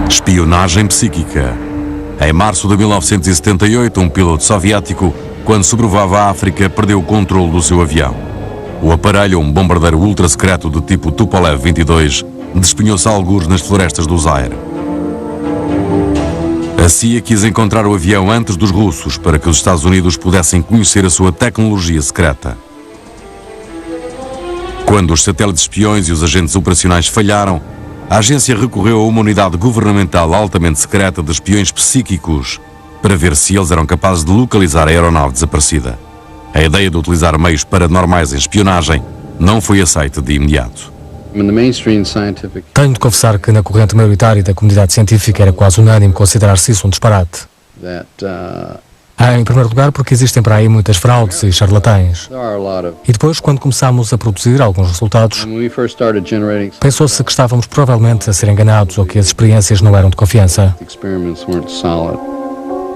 Espionagem psíquica. Em março de 1978, um piloto soviético, quando sobrevoava a África, perdeu o controle do seu avião. O aparelho, um bombardeiro ultra-secreto do tipo Tupolev 22, despenhou-se a algures nas florestas do Zaire. A CIA quis encontrar o avião antes dos russos para que os Estados Unidos pudessem conhecer a sua tecnologia secreta. Quando os satélites espiões e os agentes operacionais falharam, a agência recorreu a uma unidade governamental altamente secreta de espiões psíquicos para ver se eles eram capazes de localizar a aeronave desaparecida. A ideia de utilizar meios paranormais em espionagem não foi aceita de imediato. Tenho de confessar que na corrente maioritária da comunidade científica era quase unânime considerar-se isso um disparate. Em primeiro lugar, porque existem para aí muitas fraudes e charlatães. E depois, quando começámos a produzir alguns resultados, pensou-se que estávamos provavelmente a ser enganados ou que as experiências não eram de confiança.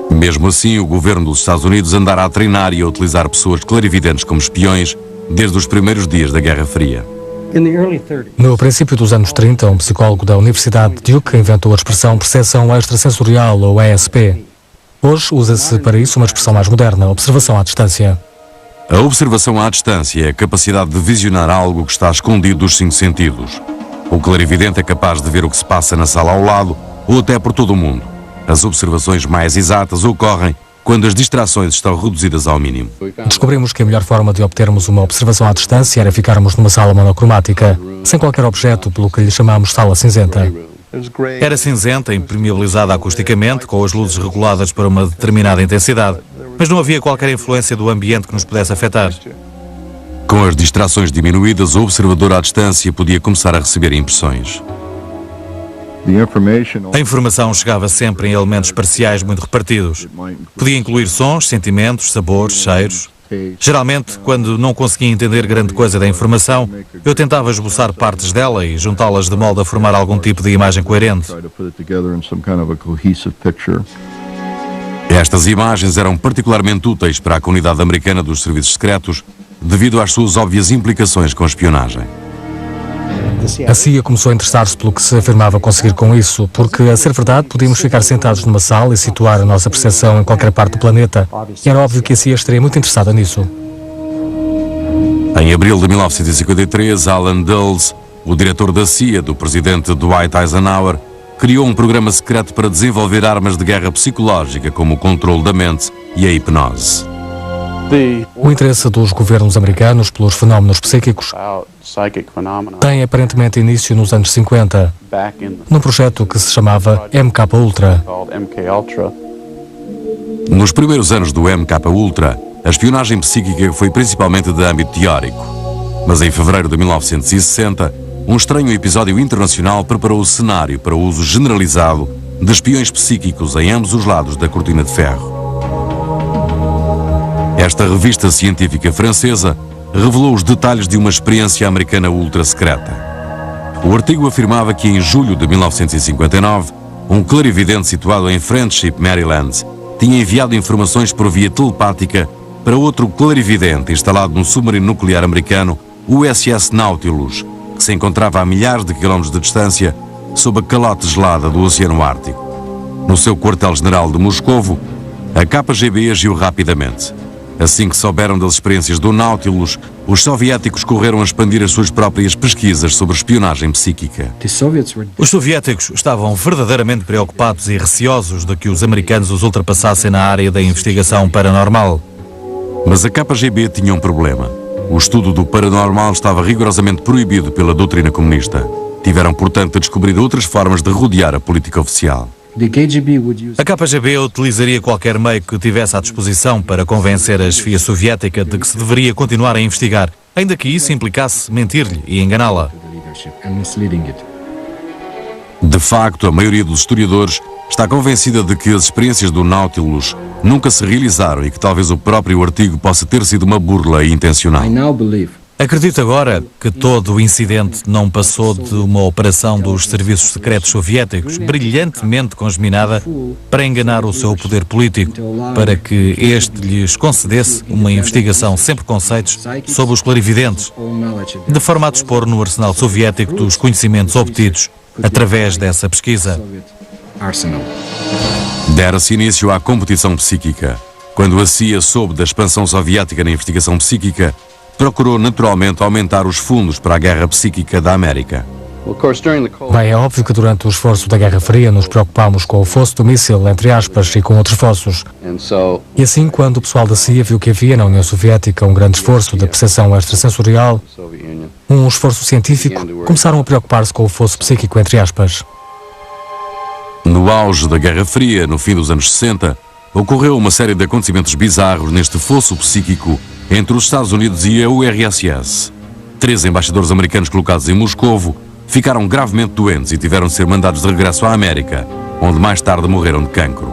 Mesmo assim, o governo dos Estados Unidos andara a treinar e a utilizar pessoas clarividentes como espiões desde os primeiros dias da Guerra Fria. No princípio dos anos 30, um psicólogo da Universidade de Duke inventou a expressão percepção extrasensorial, ou ESP. Hoje usa-se para isso uma expressão mais moderna, observação à distância. A observação à distância é a capacidade de visionar algo que está escondido dos 5 sentidos. O clarividente é capaz de ver o que se passa na sala ao lado ou até por todo o mundo. As observações mais exatas ocorrem quando as distrações estão reduzidas ao mínimo. Descobrimos que a melhor forma de obtermos uma observação à distância era ficarmos numa sala monocromática, sem qualquer objeto, pelo que lhe chamamos sala cinzenta. Era cinzenta, impermeabilizada acusticamente, com as luzes reguladas para uma determinada intensidade, mas não havia qualquer influência do ambiente que nos pudesse afetar. Com as distrações diminuídas, o observador à distância podia começar a receber impressões. A informação chegava sempre em elementos parciais muito repartidos. Podia incluir sons, sentimentos, sabores, cheiros. Geralmente, quando não conseguia entender grande coisa da informação, eu tentava esboçar partes dela e juntá-las de modo a formar algum tipo de imagem coerente. Estas imagens eram particularmente úteis para a comunidade americana dos serviços secretos devido às suas óbvias implicações com a espionagem. A CIA começou a interessar-se pelo que se afirmava conseguir com isso, porque, a ser verdade, podíamos ficar sentados numa sala e situar a nossa percepção em qualquer parte do planeta. E era óbvio que a CIA estaria muito interessada nisso. Em abril de 1953, Alan Dulles, o diretor da CIA do presidente Dwight Eisenhower, criou um programa secreto para desenvolver armas de guerra psicológica como o controle da mente e a hipnose. O interesse dos governos americanos pelos fenómenos psíquicos tem aparentemente início nos anos 50, num projeto que se chamava MK-Ultra. Nos primeiros anos do MK-Ultra, a espionagem psíquica foi principalmente de âmbito teórico. Mas em fevereiro de 1960, um estranho episódio internacional preparou o cenário para o uso generalizado de espiões psíquicos em ambos os lados da cortina de ferro. Esta revista científica francesa revelou os detalhes de uma experiência americana ultra secreta. O artigo afirmava que em julho de 1959, um clarividente situado em Friendship, Maryland, tinha enviado informações por via telepática para outro clarividente instalado no submarino nuclear americano USS Nautilus, que se encontrava a milhares de quilómetros de distância sob a calote gelada do Oceano Ártico. No seu quartel-general de Moscovo, a KGB agiu rapidamente. Assim que souberam das experiências do Nautilus, os soviéticos correram a expandir as suas próprias pesquisas sobre espionagem psíquica. Os soviéticos estavam verdadeiramente preocupados e receosos de que os americanos os ultrapassassem na área da investigação paranormal. Mas a KGB tinha um problema. O estudo do paranormal estava rigorosamente proibido pela doutrina comunista. Tiveram, portanto, de descobrir outras formas de rodear a política oficial. A KGB utilizaria qualquer meio que tivesse à disposição para convencer a chefia soviética de que se deveria continuar a investigar, ainda que isso implicasse mentir-lhe e enganá-la. De facto, a maioria dos historiadores está convencida de que as experiências do Nautilus nunca se realizaram e que talvez o próprio artigo possa ter sido uma burla intencional. Acredito agora que todo o incidente não passou de uma operação dos serviços secretos soviéticos brilhantemente congeminada para enganar o seu poder político, para que este lhes concedesse uma investigação sem preconceitos sobre os clarividentes, de forma a dispor no arsenal soviético dos conhecimentos obtidos através dessa pesquisa. Dera-se início à competição psíquica. Quando a CIA soube da expansão soviética na investigação psíquica, procurou naturalmente aumentar os fundos para a guerra psíquica da América. Bem, é óbvio que durante o esforço da Guerra Fria nos preocupámos com o fosso do míssil, entre aspas, e com outros fossos. E assim, quando o pessoal da CIA viu que havia na União Soviética um grande esforço de percepção extrasensorial, um esforço científico, começaram a preocupar-se com o fosso psíquico, entre aspas. No auge da Guerra Fria, no fim dos anos 60, ocorreu uma série de acontecimentos bizarros neste fosso psíquico entre os Estados Unidos e a URSS. 3 embaixadores americanos colocados em Moscovo ficaram gravemente doentes e tiveram de ser mandados de regresso à América, onde mais tarde morreram de cancro.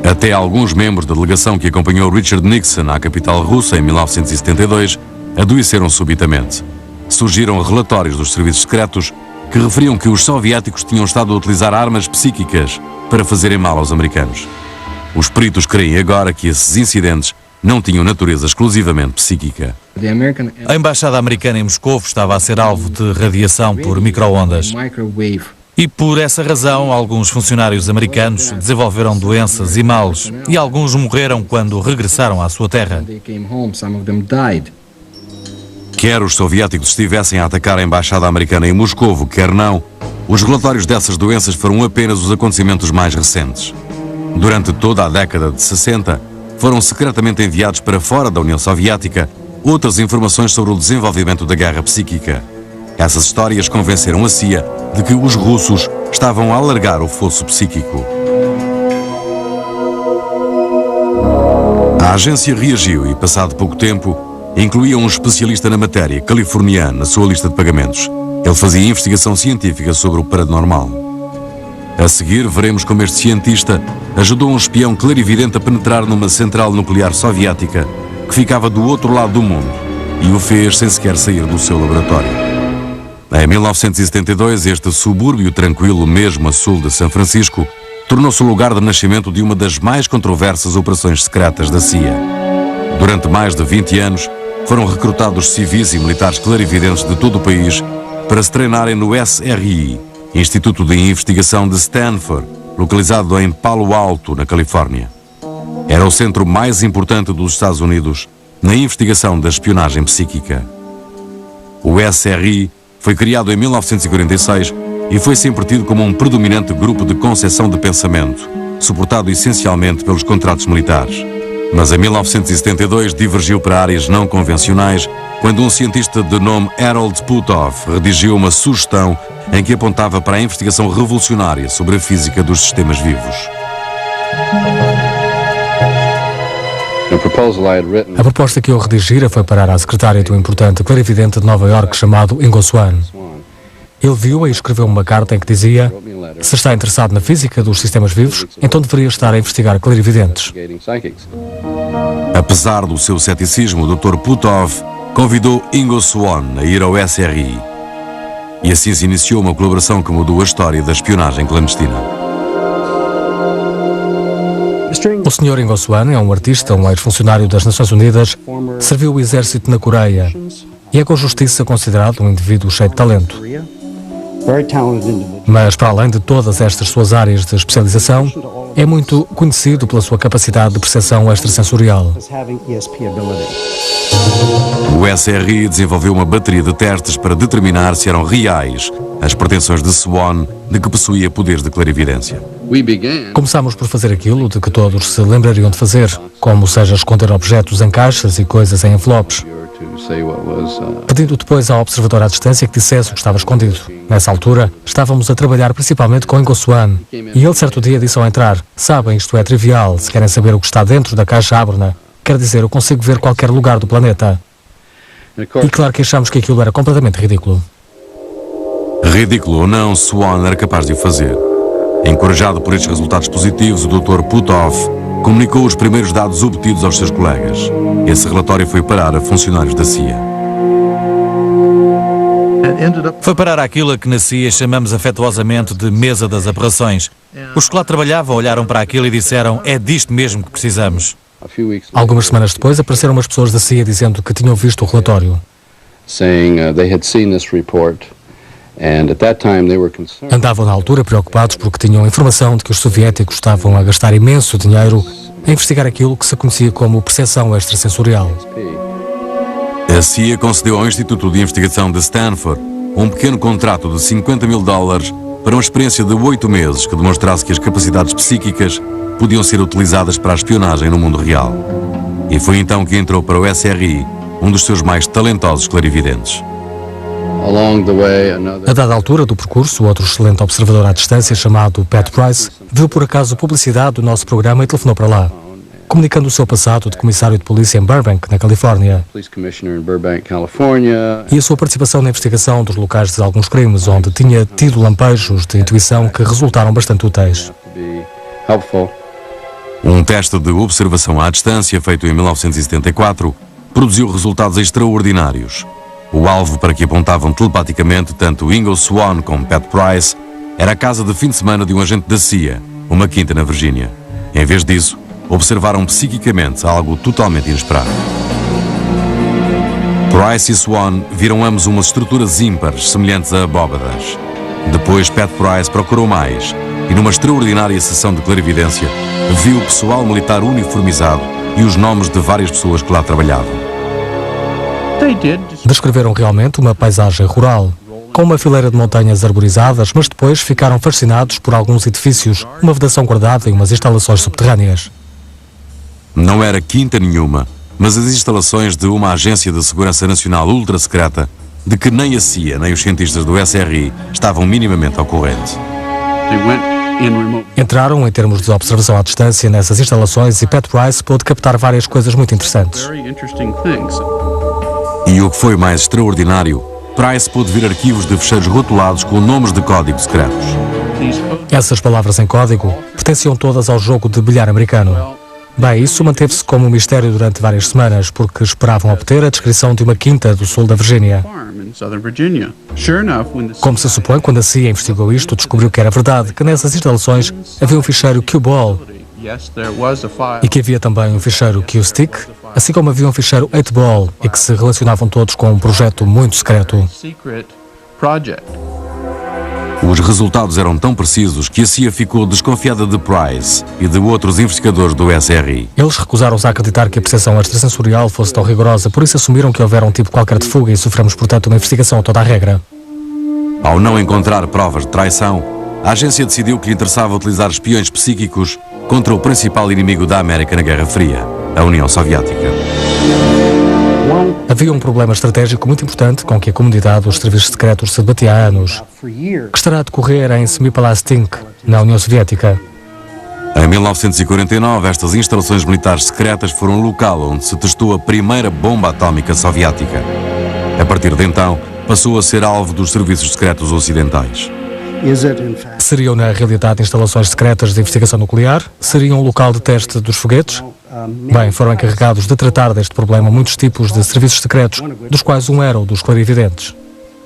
Até alguns membros da delegação que acompanhou Richard Nixon à capital russa em 1972 adoeceram subitamente. Surgiram relatórios dos serviços secretos que referiam que os soviéticos tinham estado a utilizar armas psíquicas para fazerem mal aos americanos. Os peritos creem agora que esses incidentes não tinham natureza exclusivamente psíquica. A embaixada americana em Moscovo estava a ser alvo de radiação por micro-ondas. E por essa razão, alguns funcionários americanos desenvolveram doenças e males, e alguns morreram quando regressaram à sua terra. Quer os soviéticos estivessem a atacar a embaixada americana em Moscovo, quer não, os relatórios dessas doenças foram apenas os acontecimentos mais recentes. Durante toda a década de 60, foram secretamente enviados para fora da União Soviética outras informações sobre o desenvolvimento da guerra psíquica. Essas histórias convenceram a CIA de que os russos estavam a alargar o fosso psíquico. A agência reagiu e, passado pouco tempo, incluía um especialista na matéria, californiano, na sua lista de pagamentos. Ele fazia investigação científica sobre o paranormal. A seguir, veremos como este cientista ajudou um espião clarividente a penetrar numa central nuclear soviética que ficava do outro lado do mundo e o fez sem sequer sair do seu laboratório. Em 1972, este subúrbio tranquilo, mesmo a sul de São Francisco, tornou-se o lugar de nascimento de uma das mais controversas operações secretas da CIA. Durante mais de 20 anos, foram recrutados civis e militares clarividentes de todo o país para se treinarem no SRI, Instituto de Investigação de Stanford, localizado em Palo Alto, na Califórnia. Era o centro mais importante dos Estados Unidos na investigação da espionagem psíquica. O SRI foi criado em 1946 e foi sempre tido como um predominante grupo de concepção de pensamento, suportado essencialmente pelos contratos militares. Mas em 1972 divergiu para áreas não convencionais quando um cientista de nome Harold Puthoff redigiu uma sugestão em que apontava para a investigação revolucionária sobre a física dos sistemas vivos. A proposta que eu redigira foi parar à secretária do importante clarividente de Nova Iorque chamado Ingo Swann. Ele viu-a e escreveu uma carta em que dizia: se está interessado na física dos sistemas vivos, então deveria estar a investigar clarividentes. Apesar do seu ceticismo, o Dr. Puthoff convidou Ingo Swann a ir ao SRI. E assim se iniciou uma colaboração que mudou a história da espionagem clandestina. O Sr. Ingo Swann é um artista, um ex-funcionário das Nações Unidas, serviu o exército na Coreia e é com justiça considerado um indivíduo cheio de talento. Mas, para além de todas estas suas áreas de especialização, é muito conhecido pela sua capacidade de percepção extrasensorial. O SRI desenvolveu uma bateria de testes para determinar se eram reais as pretensões de Swann de que possuía poderes de clarividência. Começámos por fazer aquilo de que todos se lembrariam de fazer, como seja esconder objetos em caixas e coisas em envelopes, pedindo depois ao observador à distância que dissesse o que estava escondido. Nessa altura, estávamos a trabalhar principalmente com Ingo Swann, e ele certo dia disse ao entrar: sabem, isto é trivial, se querem saber o que está dentro da caixa ábrona, quer dizer, eu consigo ver qualquer lugar do planeta. E claro que achamos que aquilo era completamente ridículo. Ridículo ou não, Swann era capaz de o fazer. Encorajado por estes resultados positivos, o Dr. Puthoff comunicou os primeiros dados obtidos aos seus colegas. Esse relatório foi parar a funcionários da CIA. Foi parar àquilo que na CIA chamamos afetuosamente de mesa das aberrações. Os que lá trabalhavam olharam para aquilo e disseram: é disto mesmo que precisamos. Algumas semanas depois apareceram umas pessoas da CIA dizendo que tinham visto o relatório. Andavam na altura preocupados porque tinham informação de que os soviéticos estavam a gastar imenso dinheiro a investigar aquilo que se conhecia como percepção extrasensorial. A CIA concedeu ao Instituto de Investigação de Stanford um pequeno contrato de $50 mil para uma experiência de 8 meses que demonstrasse que as capacidades psíquicas podiam ser utilizadas para a espionagem no mundo real. E foi então que entrou para o SRI um dos seus mais talentosos clarividentes. A dada altura do percurso, outro excelente observador à distância, chamado Pat Price, viu por acaso publicidade do nosso programa e telefonou para lá, comunicando o seu passado de comissário de polícia em Burbank, na Califórnia, e a sua participação na investigação dos locais de alguns crimes, onde tinha tido lampejos de intuição que resultaram bastante úteis. Um teste de observação à distância, feito em 1974, produziu resultados extraordinários. O alvo para que apontavam telepaticamente tanto Ingo Swann como Pat Price era a casa de fim de semana de um agente da CIA, uma quinta na Virgínia. Em vez disso, observaram psiquicamente algo totalmente inesperado. Price e Swann viram ambos umas estruturas ímpares semelhantes a abóbadas. Depois, Pat Price procurou mais e, numa extraordinária sessão de clarividência, viu o pessoal militar uniformizado e os nomes de várias pessoas que lá trabalhavam. Descreveram realmente uma paisagem rural, com uma fileira de montanhas arborizadas, mas depois ficaram fascinados por alguns edifícios, uma vedação guardada e umas instalações subterrâneas. Não era quinta nenhuma, mas as instalações de uma agência de segurança nacional ultra-secreta, de que nem a CIA nem os cientistas do SRI estavam minimamente ao corrente. Entraram, em termos de observação à distância, nessas instalações e Pat Price pôde captar várias coisas muito interessantes. E o que foi mais extraordinário, Price pôde ver arquivos de fecheiros rotulados com nomes de códigos secretos. Essas palavras em código pertenciam todas ao jogo de bilhar americano. Bem, isso manteve-se como um mistério durante várias semanas, porque esperavam obter a descrição de uma quinta do sul da Virgínia. Como se supõe, quando a CIA investigou isto, descobriu que era verdade, que nessas instalações havia um ficheiro Q-Ball e que havia também um ficheiro Q-Stick, assim como havia um ficheiro 8-Ball e que se relacionavam todos com um projeto muito secreto. Os resultados eram tão precisos que a CIA ficou desconfiada de Price e de outros investigadores do SRI. Eles recusaram-se a acreditar que a percepção extrasensorial fosse tão rigorosa, por isso assumiram que houvera um tipo qualquer de fuga e sofremos, portanto, uma investigação a toda a regra. Ao não encontrar provas de traição, a agência decidiu que lhe interessava utilizar espiões psíquicos contra o principal inimigo da América na Guerra Fria, a União Soviética. Havia um problema estratégico muito importante com que a comunidade dos serviços secretos se debatia há anos, que estará a decorrer em Semipalatinsk, na União Soviética. Em 1949, estas instalações militares secretas foram o local onde se testou a primeira bomba atómica soviética. A partir de então, passou a ser alvo dos serviços secretos ocidentais. Seriam, na realidade, instalações secretas de investigação nuclear? Seriam um local de teste dos foguetes? Bem, foram encarregados de tratar deste problema muitos tipos de serviços secretos, dos quais um era o dos clarividentes.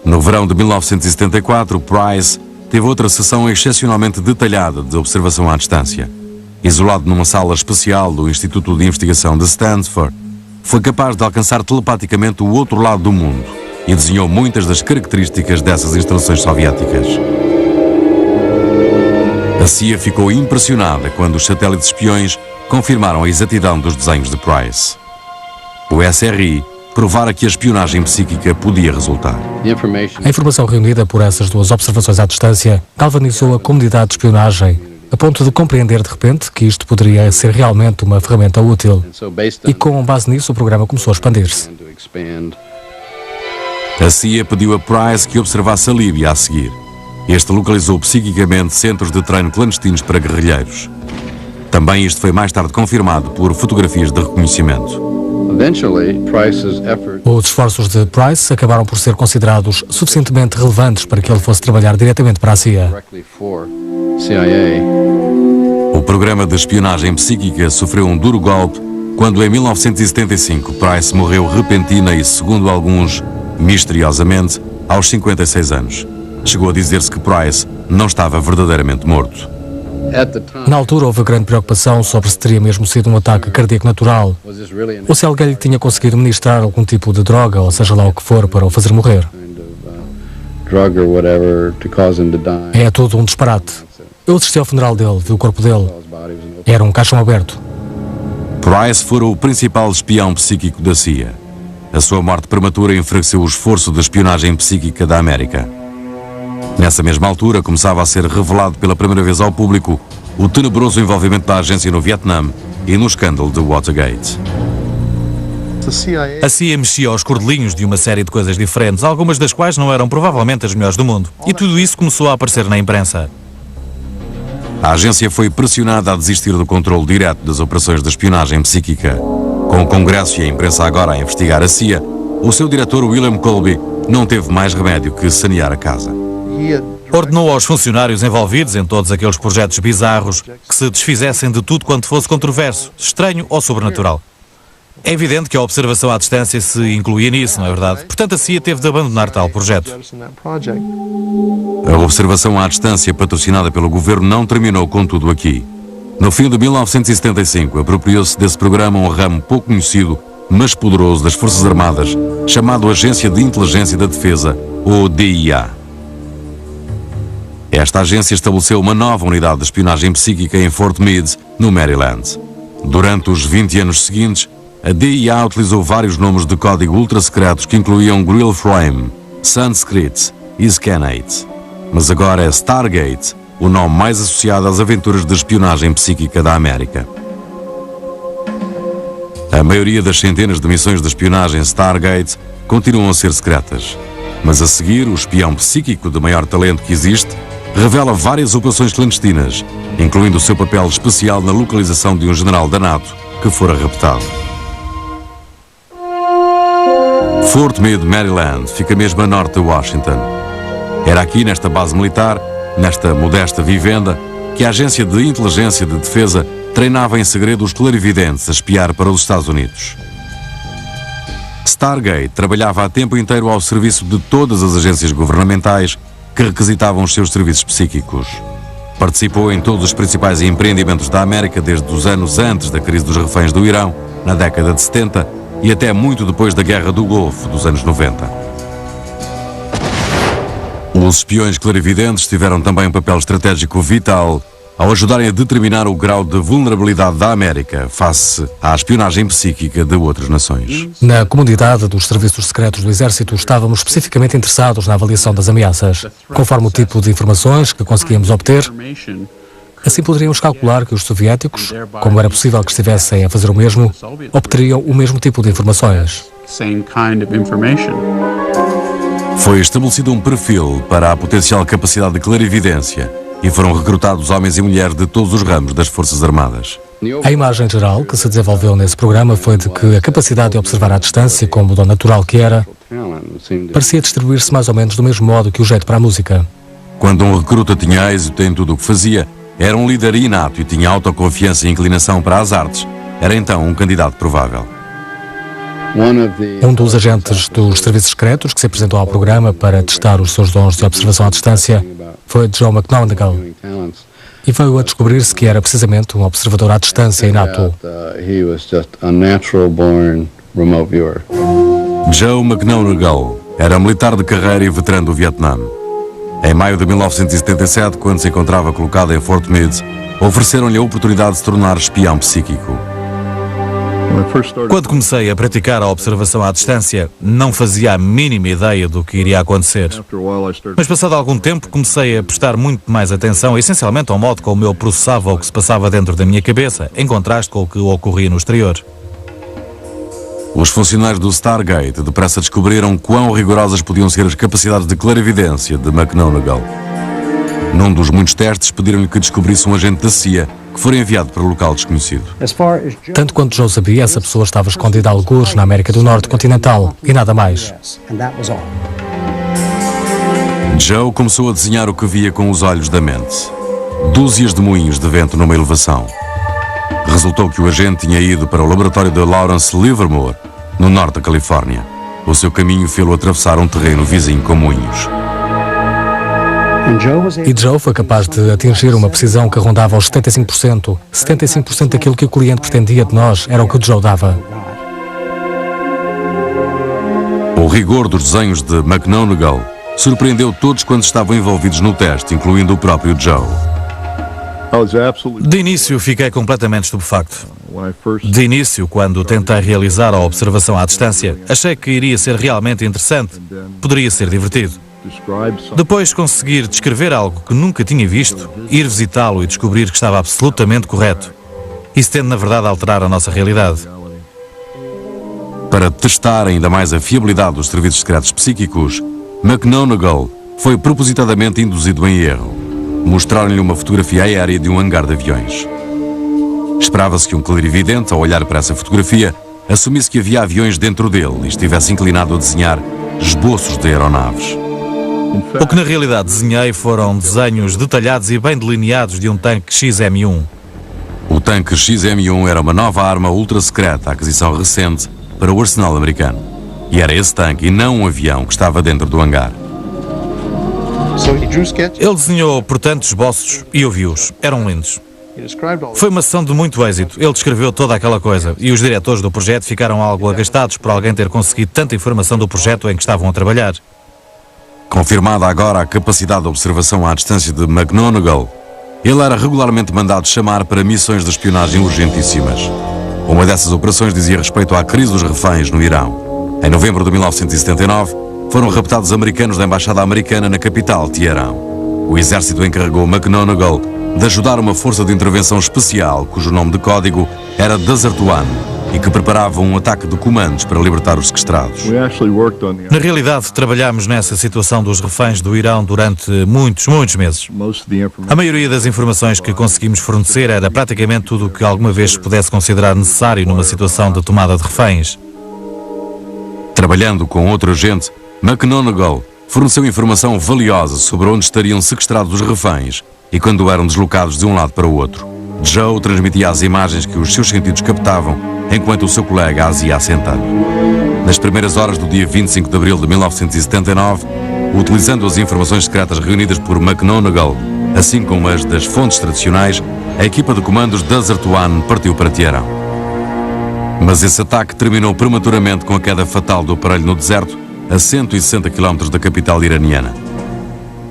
No verão de 1974, Price teve outra sessão excepcionalmente detalhada de observação à distância. Isolado numa sala especial do Instituto de Investigação de Stanford, foi capaz de alcançar telepaticamente o outro lado do mundo e desenhou muitas das características dessas instalações soviéticas. A CIA ficou impressionada quando os satélites espiões confirmaram a exatidão dos desenhos de Price. O SRI provara que a espionagem psíquica podia resultar. A informação reunida por essas duas observações à distância galvanizou a comunidade de espionagem, a ponto de compreender de repente que isto poderia ser realmente uma ferramenta útil. E com base nisso o programa começou a expandir-se. A CIA pediu a Price que observasse a Líbia a seguir. Este localizou psiquicamente centros de treino clandestinos para guerrilheiros. Também isto foi mais tarde confirmado por fotografias de reconhecimento. Os esforços de Price acabaram por ser considerados suficientemente relevantes para que ele fosse trabalhar diretamente para a CIA. O programa de espionagem psíquica sofreu um duro golpe quando, em 1975, Price morreu repentina e, segundo alguns, misteriosamente, aos 56 anos. Chegou a dizer-se que Price não estava verdadeiramente morto. Na altura houve grande preocupação sobre se teria mesmo sido um ataque cardíaco natural, ou se alguém lhe tinha conseguido ministrar algum tipo de droga, ou seja lá o que for, para o fazer morrer. É tudo um disparate. Eu assisti ao funeral dele, vi o corpo dele. Era um caixão aberto. Price fora o principal espião psíquico da CIA. A sua morte prematura enfraqueceu o esforço de espionagem psíquica da América. Nessa mesma altura, começava a ser revelado pela primeira vez ao público o tenebroso envolvimento da agência no Vietnã e no escândalo de Watergate. A CIA mexia aos cordelinhos de uma série de coisas diferentes, algumas das quais não eram provavelmente as melhores do mundo. E tudo isso começou a aparecer na imprensa. A agência foi pressionada a desistir do controle direto das operações de espionagem psíquica. Com o Congresso e a imprensa agora a investigar a CIA, o seu diretor William Colby não teve mais remédio que sanear a casa. Ordenou aos funcionários envolvidos em todos aqueles projetos bizarros que se desfizessem de tudo quanto fosse controverso, estranho ou sobrenatural. É evidente que a observação à distância se incluía nisso, não é verdade? Portanto, a CIA teve de abandonar tal projeto. A observação à distância patrocinada pelo governo não terminou contudo aqui. No fim de 1975, apropriou-se desse programa um ramo pouco conhecido, mas poderoso das Forças Armadas, chamado Agência de Inteligência da Defesa, ou DIA. Esta agência estabeleceu uma nova unidade de espionagem psíquica em Fort Meade, no Maryland. Durante os 20 anos seguintes, a DIA utilizou vários nomes de código ultra-secretos que incluíam Grill Frame, Sanskrit e Scanate. Mas agora é Stargate, o nome mais associado às aventuras de espionagem psíquica da América. A maioria das centenas de missões de espionagem Stargate continuam a ser secretas. Mas a seguir, o espião psíquico de maior talento que existe revela várias operações clandestinas, incluindo o seu papel especial na localização de um general da NATO que fora raptado. Fort Meade, Maryland, fica mesmo a norte de Washington. Era aqui, nesta base militar, nesta modesta vivenda, que a Agência de Inteligência de Defesa treinava em segredo os clarividentes a espiar para os Estados Unidos. Stargate trabalhava a tempo inteiro ao serviço de todas as agências governamentais que requisitavam os seus serviços psíquicos. Participou em todos os principais empreendimentos da América desde os anos antes da crise dos reféns do Irão, na década de 70, e até muito depois da Guerra do Golfo, dos anos 90. Os espiões clarividentes tiveram também um papel estratégico vital ao ajudarem a determinar o grau de vulnerabilidade da América face à espionagem psíquica de outras nações. Na comunidade dos serviços secretos do Exército, estávamos especificamente interessados na avaliação das ameaças. Conforme o tipo de informações que conseguíamos obter, assim poderíamos calcular que os soviéticos, como era possível que estivessem a fazer o mesmo, obteriam o mesmo tipo de informações. Foi estabelecido um perfil para a potencial capacidade de clarividência e foram recrutados homens e mulheres de todos os ramos das Forças Armadas. A imagem geral que se desenvolveu nesse programa foi de que a capacidade de observar à distância, como o dom natural que era, parecia distribuir-se mais ou menos do mesmo modo que o jeito para a música. Quando um recruta tinha êxito em tudo o que fazia, era um líder inato e tinha autoconfiança e inclinação para as artes. Era então um candidato provável. Um dos agentes dos serviços secretos que se apresentou ao programa para testar os seus dons de observação à distância foi Joe McNaughton, e veio a descobrir-se que era precisamente um observador à distância inato. Joe McNaughton era militar de carreira e veterano do Vietnã. Em maio de 1977, quando se encontrava colocado em Fort Meade, ofereceram-lhe a oportunidade de se tornar espião psíquico. Quando comecei a praticar a observação à distância, não fazia a mínima ideia do que iria acontecer. Mas passado algum tempo comecei a prestar muito mais atenção, essencialmente ao modo como eu processava o que se passava dentro da minha cabeça, em contraste com o que ocorria no exterior. Os funcionários do Stargate depressa descobriram quão rigorosas podiam ser as capacidades de clarividência de McNaughton. Num dos muitos testes, pediram-lhe que descobrisse um agente da CIA que fora enviado para um local desconhecido. Tanto quanto Joe sabia, essa pessoa estava escondida a algures na América do Norte continental e nada mais. Joe começou a desenhar o que via com os olhos da mente. Dúzias de moinhos de vento numa elevação. Resultou que o agente tinha ido para o laboratório de Lawrence Livermore, no norte da Califórnia. O seu caminho fê-lo atravessar um terreno vizinho com moinhos. E Joe foi capaz de atingir uma precisão que rondava aos 75%. 75% daquilo que o cliente pretendia de nós era o que o Joe dava. O rigor dos desenhos de McNaughton surpreendeu todos quantos estavam envolvidos no teste, incluindo o próprio Joe. De início, fiquei completamente estupefacto. De início, quando tentei realizar a observação à distância, achei que iria ser realmente interessante, poderia ser divertido. Depois conseguir descrever algo que nunca tinha visto, ir visitá-lo e descobrir que estava absolutamente correto. Isso tende, na verdade, a alterar a nossa realidade. Para testar ainda mais a fiabilidade dos serviços secretos psíquicos, McGonigal foi propositadamente induzido em erro. Mostraram-lhe uma fotografia aérea de um hangar de aviões. Esperava-se que um clarividente, ao olhar para essa fotografia, assumisse que havia aviões dentro dele e estivesse inclinado a desenhar esboços de aeronaves. O que na realidade desenhei foram desenhos detalhados e bem delineados de um tanque XM-1. O tanque XM-1 era uma nova arma ultra-secreta, aquisição recente para o arsenal americano. E era esse tanque e não um avião que estava dentro do hangar. Ele desenhou, portanto, esboços e ouviu-os. Eram lindos. Foi uma sessão de muito êxito. Ele descreveu toda aquela coisa e os diretores do projeto ficaram algo agastados por alguém ter conseguido tanta informação do projeto em que estavam a trabalhar. Confirmada agora a capacidade de observação à distância de McGonigal, ele era regularmente mandado chamar para missões de espionagem urgentíssimas. Uma dessas operações dizia respeito à crise dos reféns no Irão. Em novembro de 1979, foram raptados americanos da Embaixada Americana na capital, Teherão. O exército encarregou McGonigal de ajudar uma força de intervenção especial, cujo nome de código era Desert One, e que preparava um ataque de comandos para libertar os sequestrados. Na realidade, trabalhámos nessa situação dos reféns do Irão durante muitos meses. A maioria das informações que conseguimos fornecer era praticamente tudo o que alguma vez se pudesse considerar necessário numa situação de tomada de reféns. Trabalhando com outro agente, McGonigal forneceu informação valiosa sobre onde estariam sequestrados os reféns e quando eram deslocados de um lado para o outro. Joe transmitia as imagens que os seus sentidos captavam enquanto o seu colega as ia assentando. Nas primeiras horas do dia 25 de abril de 1979, utilizando as informações secretas reunidas por McGonigal, assim como as das fontes tradicionais, a equipa de comandos Desert One partiu para Teherão. Mas esse ataque terminou prematuramente com a queda fatal do aparelho no deserto, a 160 km da capital iraniana.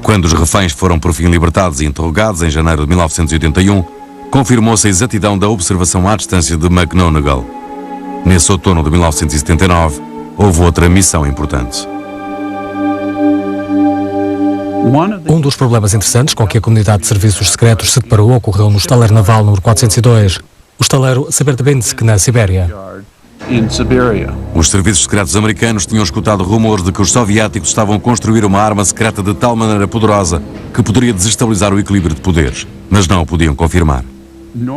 Quando os reféns foram por fim libertados e interrogados em janeiro de 1981, confirmou-se a exatidão da observação à distância de McGonigal. Nesse outono de 1979, houve outra missão importante. Um dos problemas interessantes com que a comunidade de serviços secretos se deparou ocorreu no estaleiro naval número 402, o estaleiro Severodvinsk, na Sibéria. Os serviços secretos americanos tinham escutado rumores de que os soviéticos estavam a construir uma arma secreta de tal maneira poderosa que poderia desestabilizar o equilíbrio de poderes, mas não o podiam confirmar.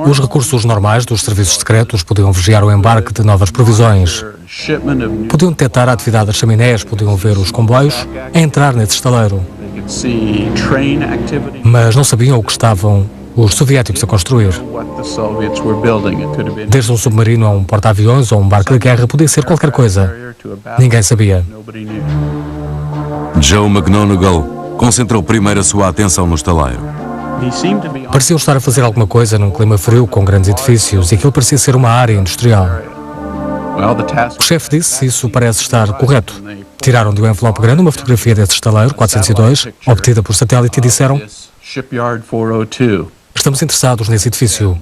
Os recursos normais dos serviços secretos podiam vigiar o embarque de novas provisões, podiam detectar a atividade das chaminés, podiam ver os comboios a entrar nesse estaleiro, mas não sabiam o que estavam os soviéticos a construir. Desde um submarino a um porta-aviões ou um barco de guerra, podia ser qualquer coisa. Ninguém sabia. Joe McGonigal concentrou primeiro a sua atenção no estaleiro. Pareciam estar a fazer alguma coisa num clima frio com grandes edifícios e aquilo parecia ser uma área industrial. O chefe disse: isso parece estar correto. Tiraram de um envelope grande uma fotografia desse estaleiro 402, obtida por satélite, e disseram: estamos interessados nesse edifício,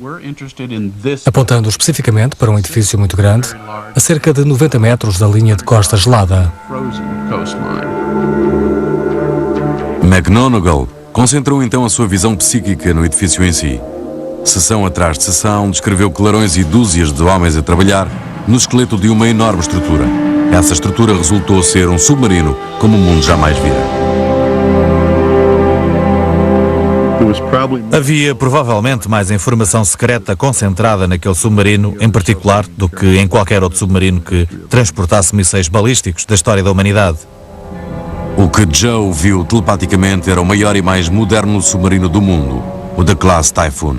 apontando especificamente para um edifício muito grande, a cerca de 90 metros da linha de costa gelada. McGonigal concentrou então a sua visão psíquica no edifício em si. Sessão atrás de sessão, descreveu clarões e dúzias de homens a trabalhar no esqueleto de uma enorme estrutura. Essa estrutura resultou ser um submarino como o mundo jamais vira. Havia provavelmente mais informação secreta concentrada naquele submarino em particular do que em qualquer outro submarino que transportasse mísseis balísticos da história da humanidade. O que Joe viu telepaticamente era o maior e mais moderno submarino do mundo, o da classe Typhoon.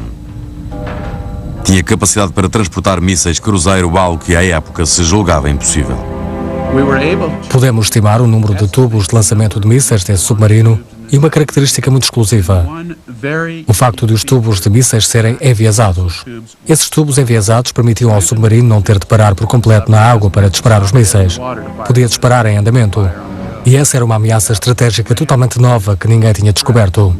Tinha capacidade para transportar mísseis cruzeiro, algo que à época se julgava impossível. Podemos estimar o número de tubos de lançamento de mísseis desse submarino e uma característica muito exclusiva: o facto de os tubos de mísseis serem enviesados. Esses tubos enviesados permitiam ao submarino não ter de parar por completo na água para disparar os mísseis. Podia disparar em andamento. E essa era uma ameaça estratégica totalmente nova que ninguém tinha descoberto.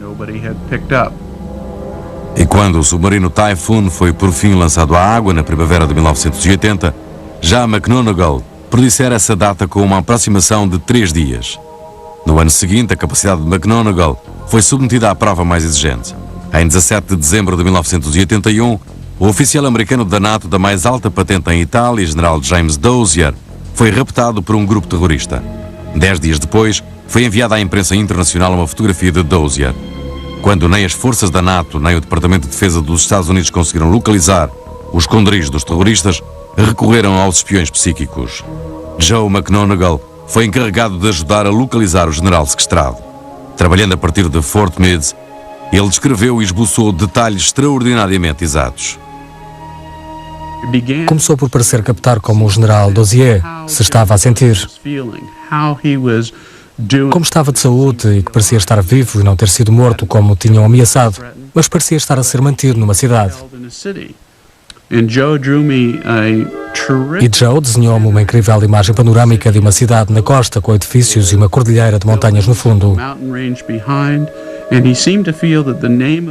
E quando o submarino Typhoon foi por fim lançado à água na primavera de 1980, já McGonagle predissera essa data com uma aproximação de 3 dias. No ano seguinte, a capacidade de McGonagle foi submetida à prova mais exigente. Em 17 de dezembro de 1981, o oficial americano da NATO da mais alta patente em Itália, general James Dozier, foi raptado por um grupo terrorista. 10 dias depois, foi enviada à imprensa internacional uma fotografia de Dozier. Quando nem as forças da NATO nem o Departamento de Defesa dos Estados Unidos conseguiram localizar o esconderijo dos terroristas, recorreram aos espiões psíquicos. Joe McGonagle foi encarregado de ajudar a localizar o general sequestrado. Trabalhando a partir de Fort Meade, ele descreveu e esboçou detalhes extraordinariamente exatos. Começou por parecer captar como o general Dozier se estava a sentir. Como estava de saúde e que parecia estar vivo e não ter sido morto como o tinham ameaçado, mas parecia estar a ser mantido numa cidade. E Joe desenhou-me uma incrível imagem panorâmica de uma cidade na costa com edifícios e uma cordilheira de montanhas no fundo.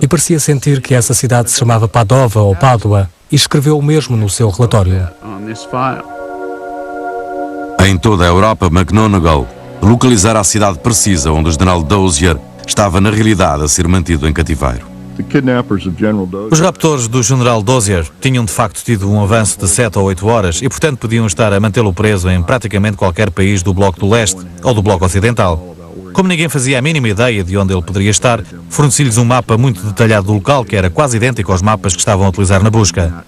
E parecia sentir que essa cidade se chamava Padova ou Pádua e escreveu o mesmo no seu relatório. Em toda a Europa, McGonagle localizara a cidade precisa onde o general Dozier estava na realidade a ser mantido em cativeiro. Os raptores do general Dozier tinham de facto tido um avanço de 7 ou 8 horas e, portanto, podiam estar a mantê-lo preso em praticamente qualquer país do Bloco do Leste ou do Bloco Ocidental. Como ninguém fazia a mínima ideia de onde ele poderia estar, forneci-lhes um mapa muito detalhado do local que era quase idêntico aos mapas que estavam a utilizar na busca.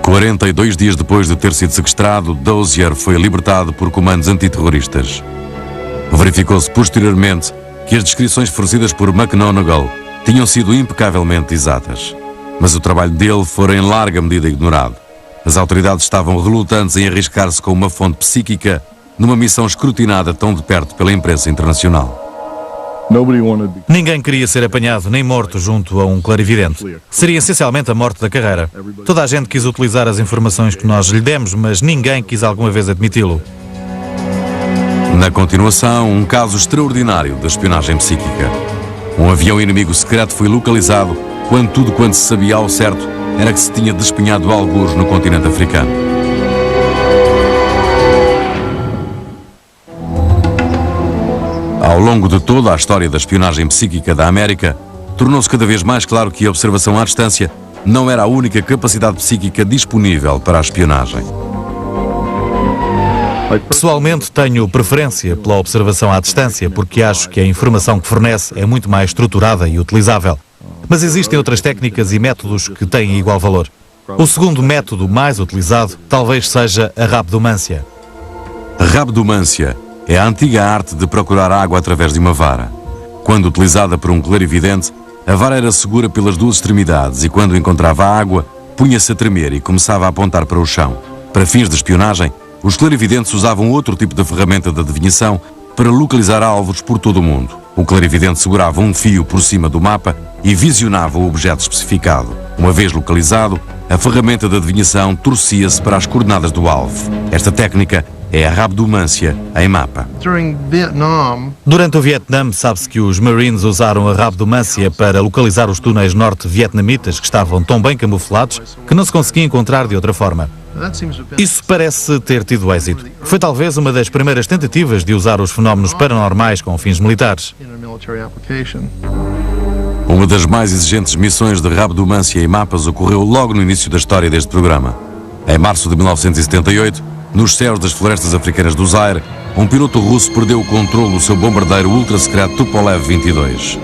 42 dias depois de ter sido sequestrado, Dozier foi libertado por comandos antiterroristas. Verificou-se posteriormente que as descrições fornecidas por McGonagle tinham sido impecavelmente exatas. Mas o trabalho dele fora em larga medida ignorado. As autoridades estavam relutantes em arriscar-se com uma fonte psíquica numa missão escrutinada tão de perto pela imprensa internacional. Ninguém queria ser apanhado nem morto junto a um clarividente. Seria essencialmente a morte da carreira. Toda a gente quis utilizar as informações que nós lhe demos, mas ninguém quis alguma vez admiti-lo. Na continuação, um caso extraordinário de espionagem psíquica. Um avião inimigo secreto foi localizado quando tudo quanto se sabia ao certo era que se tinha despenhado algures no continente africano. Ao longo de toda a história da espionagem psíquica da América, tornou-se cada vez mais claro que a observação à distância não era a única capacidade psíquica disponível para a espionagem. Pessoalmente, tenho preferência pela observação à distância, porque acho que a informação que fornece é muito mais estruturada e utilizável. Mas existem outras técnicas e métodos que têm igual valor. O segundo método mais utilizado talvez seja a rabdomância. A rabdomância é a antiga arte de procurar água através de uma vara. Quando utilizada por um clarividente, a vara era segura pelas duas extremidades e quando encontrava a água, punha-se a tremer e começava a apontar para o chão. Para fins de espionagem, os clarividentes usavam outro tipo de ferramenta de adivinhação para localizar alvos por todo o mundo. O clarividente segurava um fio por cima do mapa e visionava o objeto especificado. Uma vez localizado, a ferramenta de adivinhação torcia-se para as coordenadas do alvo. Esta técnica é a rabdomância em mapa. Durante o Vietnã, sabe-se que os Marines usaram a rabdomância para localizar os túneis norte-vietnamitas que estavam tão bem camuflados que não se conseguia encontrar de outra forma. Isso parece ter tido êxito. Foi talvez uma das primeiras tentativas de usar os fenómenos paranormais com fins militares. Uma das mais exigentes missões de rabdomância em mapas ocorreu logo no início da história deste programa. Em março de 1978, nos céus das florestas africanas do Zaire, um piloto russo perdeu o controle do seu bombardeiro ultra-secreto Tupolev 22.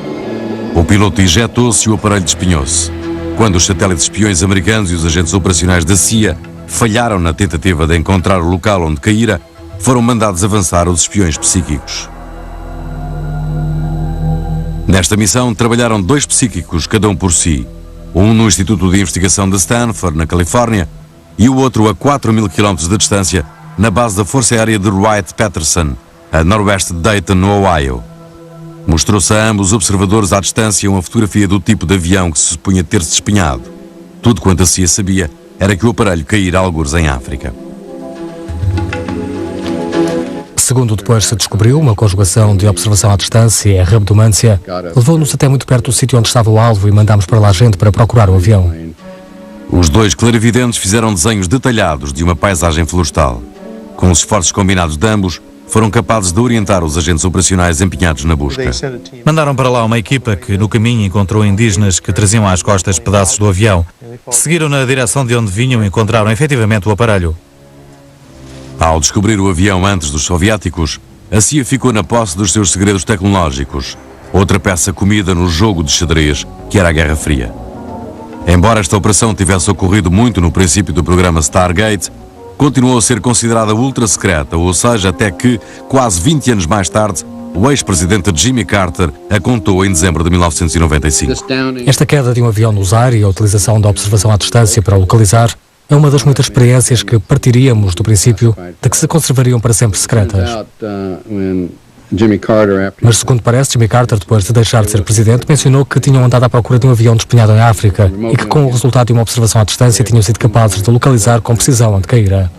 O piloto injetou-se e o aparelho despenhou-se. Quando os satélites espiões americanos e os agentes operacionais da CIA falharam na tentativa de encontrar o local onde caíra, foram mandados avançar os espiões psíquicos. Nesta missão trabalharam 2 psíquicos, cada um por si. Um no Instituto de Investigação de Stanford, na Califórnia, e o outro a 4.000 km de distância, na base da Força Aérea de Wright-Patterson, a noroeste de Dayton, no Ohio. Mostrou-se a ambos observadores à distância uma fotografia do tipo de avião que se supunha ter-se despenhado. Tudo quanto a CIA sabia era que o aparelho caíra algures em África. segundo depois se descobriu, uma conjugação de observação à distância e a rabdomância levou-nos até muito perto do sítio onde estava o alvo e mandámos para lá gente para procurar o avião. Os dois clarividentes fizeram desenhos detalhados de uma paisagem florestal. Com os esforços combinados de ambos, foram capazes de orientar os agentes operacionais empenhados na busca. Mandaram para lá uma equipa que no caminho encontrou indígenas que traziam às costas pedaços do avião. Seguiram na direção de onde vinham e encontraram efetivamente o aparelho. Ao descobrir o avião antes dos soviéticos, a CIA ficou na posse dos seus segredos tecnológicos, outra peça comida no jogo de xadrez que era a Guerra Fria. Embora esta operação tivesse ocorrido muito no princípio do programa Stargate, continuou a ser considerada ultra-secreta, ou seja, até que, quase 20 anos mais tarde, o ex-presidente Jimmy Carter a contou em dezembro de 1995. Esta queda de um avião no ar e a utilização da observação à distância para o localizar é uma das muitas experiências que partiríamos do princípio de que se conservariam para sempre secretas. Mas, segundo parece, Jimmy Carter, depois de deixar de ser presidente, mencionou que tinham andado à procura de um avião despenhado em África e que, com o resultado de uma observação à distância, tinham sido capazes de localizar com precisão onde caíra.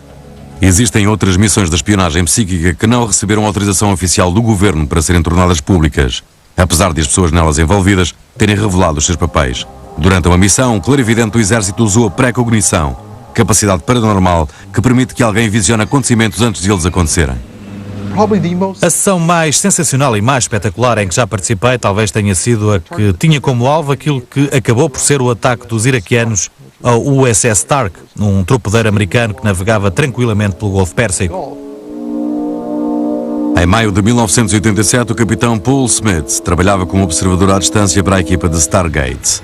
Existem outras missões de espionagem psíquica que não receberam autorização oficial do governo para serem tornadas públicas, apesar de as pessoas nelas envolvidas terem revelado os seus papéis. Durante uma missão, um clarividente do exército usou a pré-cognição, capacidade paranormal que permite que alguém visione acontecimentos antes de eles acontecerem. A sessão mais sensacional e mais espetacular em que já participei talvez tenha sido a que tinha como alvo aquilo que acabou por ser o ataque dos iraquianos ao USS Stark, um torpedeiro americano que navegava tranquilamente pelo Golfo Pérsico. Em maio de 1987, o capitão Paul Smith trabalhava como observador à distância para a equipa de Stargate.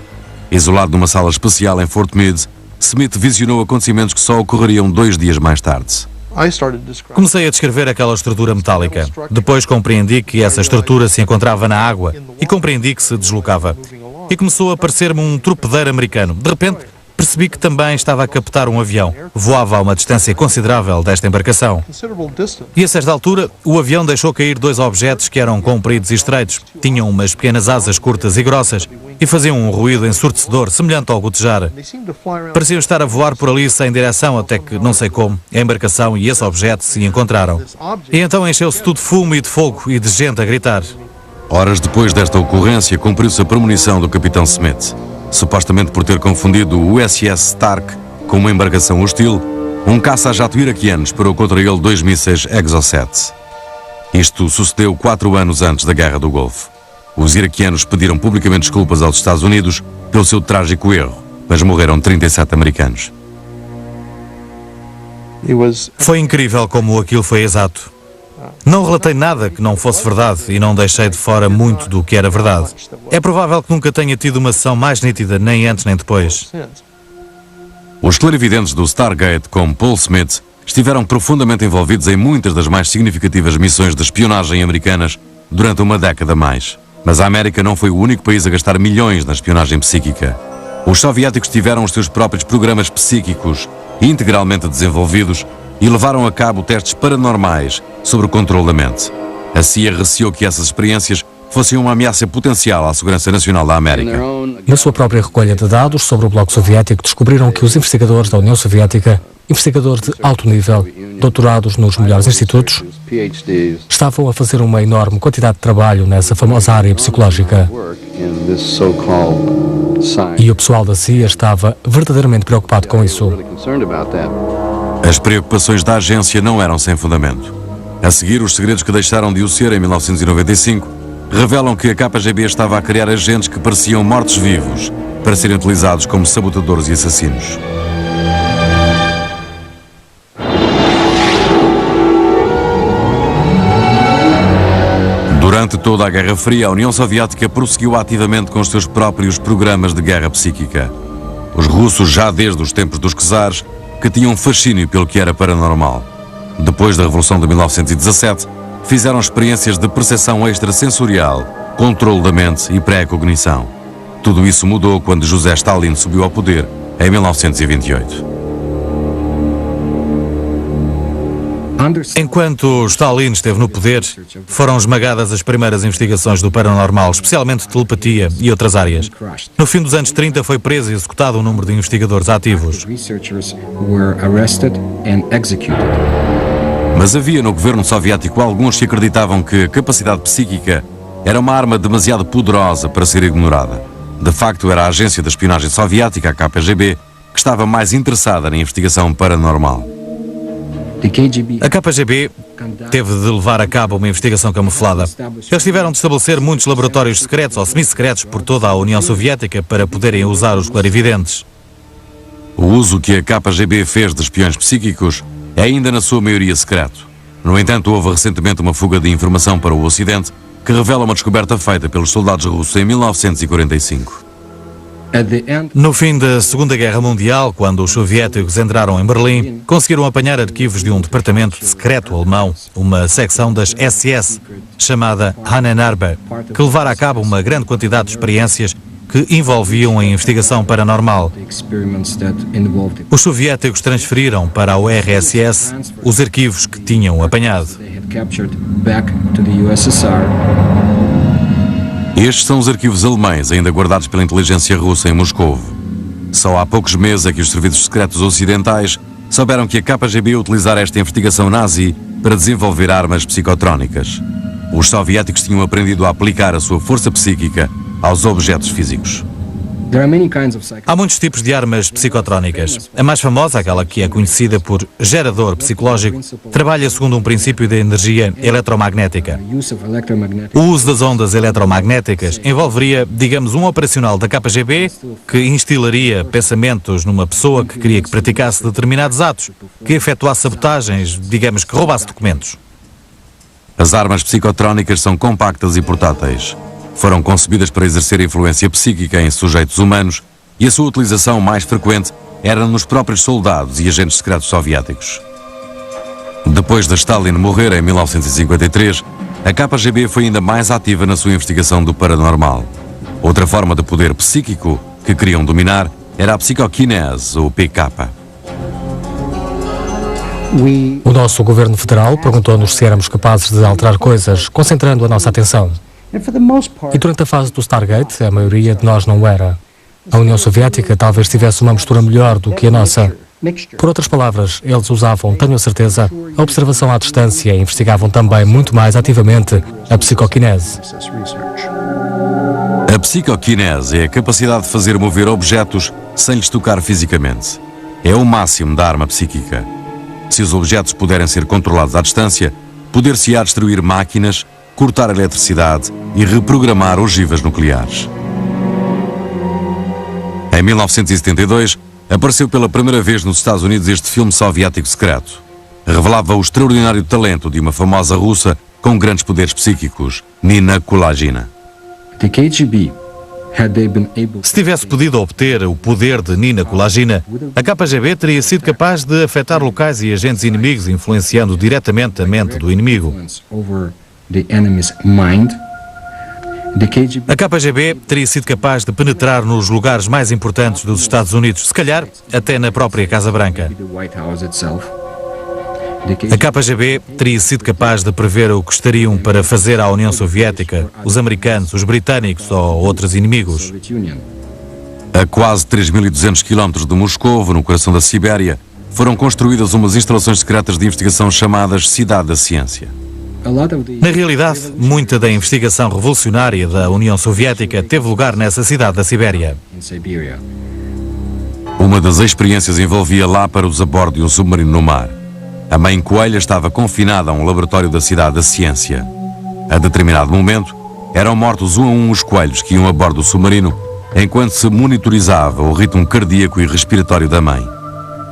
Isolado numa sala especial em Fort Meade, Smith visionou acontecimentos que só ocorreriam 2 dias mais tarde. Comecei a descrever aquela estrutura metálica. Depois compreendi que essa estrutura se encontrava na água e compreendi que se deslocava. E começou a parecer-me um torpedeiro americano. De repente, percebi que também estava a captar um avião. Voava a uma distância considerável desta embarcação. E a certa altura, o avião deixou cair 2 objetos que eram compridos e estreitos. Tinham umas pequenas asas curtas e grossas e faziam um ruído ensurdecedor, semelhante ao gotejar. Pareciam estar a voar por ali sem direção, até que, não sei como, a embarcação e esse objeto se encontraram. E então encheu-se tudo de fumo e de fogo e de gente a gritar. Horas depois desta ocorrência, cumpriu-se a premonição do capitão Smith. Supostamente por ter confundido o USS Stark com uma embarcação hostil, um caça-jato iraquiano disparou contra ele 2 mísseis Exocet. Isto sucedeu 4 anos antes da Guerra do Golfo. Os iraquianos pediram publicamente desculpas aos Estados Unidos pelo seu trágico erro, mas morreram 37 americanos. Foi incrível como aquilo foi exato. Não relatei nada que não fosse verdade e não deixei de fora muito do que era verdade. É provável que nunca tenha tido uma sessão mais nítida, nem antes nem depois. Os clarividentes do Stargate, como Paul Smith, estiveram profundamente envolvidos em muitas das mais significativas missões de espionagem americanas durante uma década mais. Mas a América não foi o único país a gastar milhões na espionagem psíquica. Os soviéticos tiveram os seus próprios programas psíquicos integralmente desenvolvidos e levaram a cabo testes paranormais sobre o controle da mente. A CIA receou que essas experiências fossem uma ameaça potencial à segurança nacional da América. Na sua própria recolha de dados sobre o Bloco Soviético, descobriram que os investigadores da União Soviética, investigadores de alto nível, doutorados nos melhores institutos, estavam a fazer uma enorme quantidade de trabalho nessa famosa área psicológica. E o pessoal da CIA estava verdadeiramente preocupado com isso. As preocupações da agência não eram sem fundamento. A seguir, os segredos que deixaram de o ser em 1995 revelam que a KGB estava a criar agentes que pareciam mortos-vivos para serem utilizados como sabotadores e assassinos. Durante toda a Guerra Fria, a União Soviética prosseguiu ativamente com os seus próprios programas de guerra psíquica. Os russos, já desde os tempos dos czares, que tinham um fascínio pelo que era paranormal. Depois da Revolução de 1917, fizeram experiências de percepção extrasensorial, controle da mente e pré-cognição. Tudo isso mudou quando José Stalin subiu ao poder em 1928. Enquanto Stalin esteve no poder, foram esmagadas as primeiras investigações do paranormal, especialmente telepatia e outras áreas. No fim dos anos 30 foi preso e executado um número de investigadores ativos. Mas havia no governo soviético alguns que acreditavam que a capacidade psíquica era uma arma demasiado poderosa para ser ignorada. De facto, era a agência de espionagem soviética, a KGB, que estava mais interessada na investigação paranormal. A KGB teve de levar a cabo uma investigação camuflada. Eles tiveram de estabelecer muitos laboratórios secretos ou semi-secretos por toda a União Soviética para poderem usar os clarividentes. O uso que a KGB fez de espiões psíquicos é ainda na sua maioria secreto. No entanto, houve recentemente uma fuga de informação para o Ocidente que revela uma descoberta feita pelos soldados russos em 1945. No fim da Segunda Guerra Mundial, quando os soviéticos entraram em Berlim, conseguiram apanhar arquivos de um departamento secreto alemão, uma secção das SS, chamada Ahnenerbe, que levara a cabo uma grande quantidade de experiências que envolviam a investigação paranormal. Os soviéticos transferiram para a URSS os arquivos que tinham apanhado. Estes são os arquivos alemães ainda guardados pela inteligência russa em Moscou. Só há poucos meses é que os serviços secretos ocidentais souberam que a KGB utilizara esta investigação nazi para desenvolver armas psicotrónicas. Os soviéticos tinham aprendido a aplicar a sua força psíquica aos objetos físicos. Há muitos tipos de armas psicotrónicas. A mais famosa, aquela que é conhecida por gerador psicológico, trabalha segundo um princípio de energia eletromagnética. O uso das ondas eletromagnéticas envolveria, digamos, um operacional da KGB que instilaria pensamentos numa pessoa que queria que praticasse determinados atos, que efetuasse sabotagens, digamos, que roubasse documentos. As armas psicotrónicas são compactas e portáteis. Foram concebidas para exercer influência psíquica em sujeitos humanos e a sua utilização mais frequente era nos próprios soldados e agentes secretos soviéticos. Depois de Stalin morrer em 1953, a KGB foi ainda mais ativa na sua investigação do paranormal. Outra forma de poder psíquico que queriam dominar era a psicoquinese, ou PK. O nosso governo federal perguntou-nos se éramos capazes de alterar coisas, concentrando a nossa atenção. E durante a fase do Stargate, a maioria de nós não era. A União Soviética talvez tivesse uma mistura melhor do que a nossa. Por outras palavras, eles usavam, tenho a certeza, a observação à distância e investigavam também muito mais ativamente a psicoquinese. A psicoquinese é a capacidade de fazer mover objetos sem lhes tocar fisicamente. É o máximo da arma psíquica. Se os objetos puderem ser controlados à distância, poder-se-á destruir máquinas, cortar a eletricidade e reprogramar ogivas nucleares. Em 1972, apareceu pela primeira vez nos Estados Unidos este filme soviético secreto. Revelava o extraordinário talento de uma famosa russa com grandes poderes psíquicos, Nina Kulagina. Se tivesse podido obter o poder de Nina Kulagina, a KGB teria sido capaz de afetar locais e agentes inimigos, influenciando diretamente a mente do inimigo. A KGB teria sido capaz de penetrar nos lugares mais importantes dos Estados Unidos, se calhar até na própria Casa Branca. A KGB teria sido capaz de prever o que estariam para fazer à União Soviética, os americanos, os britânicos ou outros inimigos. A quase 3.200 km de Moscou, no coração da Sibéria, foram construídas umas instalações secretas de investigação chamadas Cidade da Ciência. Na realidade, muita da investigação revolucionária da União Soviética teve lugar nessa cidade da Sibéria. Uma das experiências envolvia láparos a bordo de um submarino no mar. A mãe coelha estava confinada a um laboratório da Cidade da Ciência. A determinado momento, eram mortos um a um os coelhos que iam a bordo do submarino, enquanto se monitorizava o ritmo cardíaco e respiratório da mãe.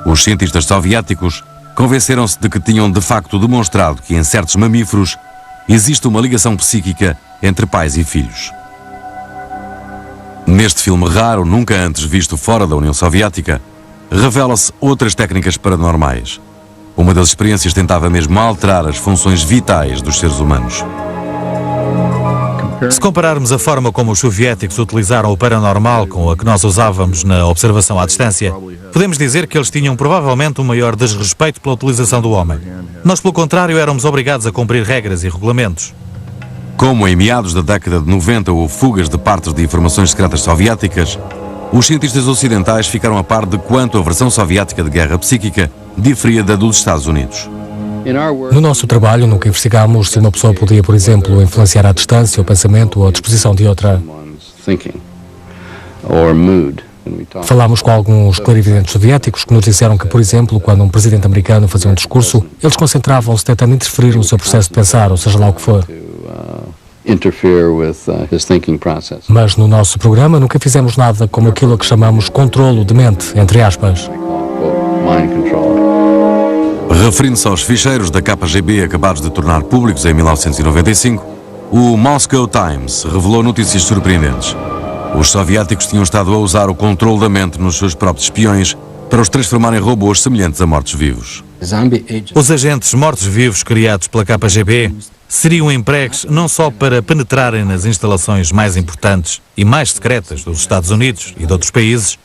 Os cientistas soviéticos convenceram-se de que tinham de facto demonstrado que em certos mamíferos existe uma ligação psíquica entre pais e filhos. Neste filme raro, nunca antes visto fora da União Soviética, revela-se outras técnicas paranormais. Uma das experiências tentava mesmo alterar as funções vitais dos seres humanos. Se compararmos a forma como os soviéticos utilizaram o paranormal com a que nós usávamos na observação à distância, podemos dizer que eles tinham provavelmente um maior desrespeito pela utilização do homem. Nós, pelo contrário, éramos obrigados a cumprir regras e regulamentos. Como em meados da década de 90 houve fugas de partes de informações secretas soviéticas, os cientistas ocidentais ficaram a par de quanto a versão soviética de guerra psíquica diferia da dos Estados Unidos. No nosso trabalho, nunca investigamos se uma pessoa podia, por exemplo, influenciar à distância o pensamento ou a disposição de outra. Falámos com alguns clarividentes soviéticos que nos disseram que, por exemplo, quando um presidente americano fazia um discurso, eles concentravam-se tentando interferir no seu processo de pensar, ou seja lá o que for. Mas no nosso programa nunca fizemos nada como aquilo a que chamamos controlo de mente, entre aspas. Referindo-se aos ficheiros da KGB acabados de tornar públicos em 1995, o Moscow Times revelou notícias surpreendentes. Os soviéticos tinham estado a usar o controle da mente nos seus próprios espiões para os transformar em robôs semelhantes a mortos-vivos. Os agentes mortos-vivos criados pela KGB seriam empregues não só para penetrarem nas instalações mais importantes e mais secretas dos Estados Unidos e de outros países,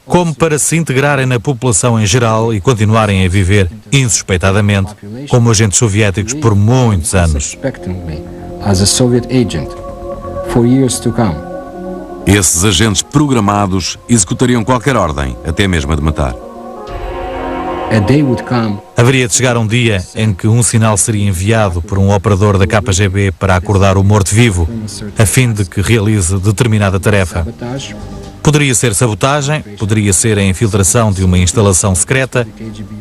como para se integrarem na população em geral e continuarem a viver insuspeitadamente como agentes soviéticos por muitos anos. Esses agentes programados executariam qualquer ordem, até mesmo a de matar. Haveria de chegar um dia em que um sinal seria enviado por um operador da KGB para acordar o morto-vivo, a fim de que realize determinada tarefa. Poderia ser sabotagem, poderia ser a infiltração de uma instalação secreta,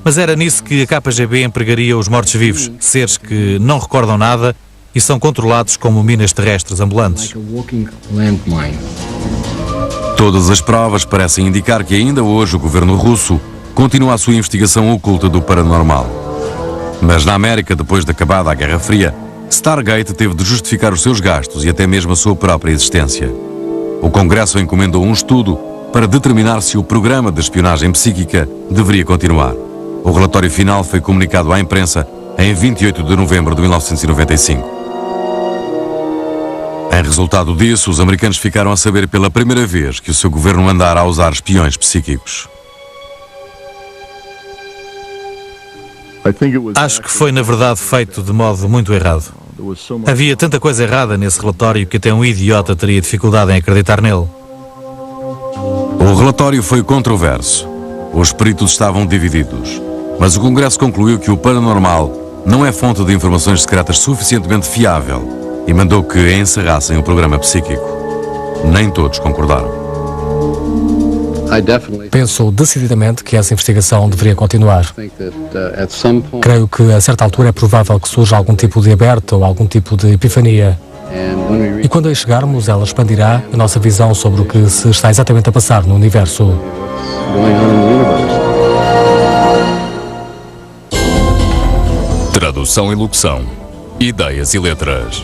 mas era nisso que a KGB empregaria os mortos-vivos, seres que não recordam nada e são controlados como minas terrestres ambulantes. Todas as provas parecem indicar que ainda hoje o governo russo continua a sua investigação oculta do paranormal. Mas na América, depois de acabada a Guerra Fria, Stargate teve de justificar os seus gastos e até mesmo a sua própria existência. O Congresso encomendou um estudo para determinar se o programa de espionagem psíquica deveria continuar. O relatório final foi comunicado à imprensa em 28 de novembro de 1995. Em resultado disso, os americanos ficaram a saber pela primeira vez que o seu governo andara a usar espiões psíquicos. Acho que foi, na verdade, feito de modo muito errado. Havia tanta coisa errada nesse relatório que até um idiota teria dificuldade em acreditar nele. O relatório foi controverso. Os peritos estavam divididos. Mas o Congresso concluiu que o paranormal não é fonte de informações secretas suficientemente fiável e mandou que encerrassem o programa psíquico. Nem todos concordaram. Penso decididamente que essa investigação deveria continuar. Creio que a certa altura é provável que surja algum tipo de aberto ou algum tipo de epifania. E quando aí chegarmos, ela expandirá a nossa visão sobre o que se está exatamente a passar no universo. Tradução e locução. Ideias e letras.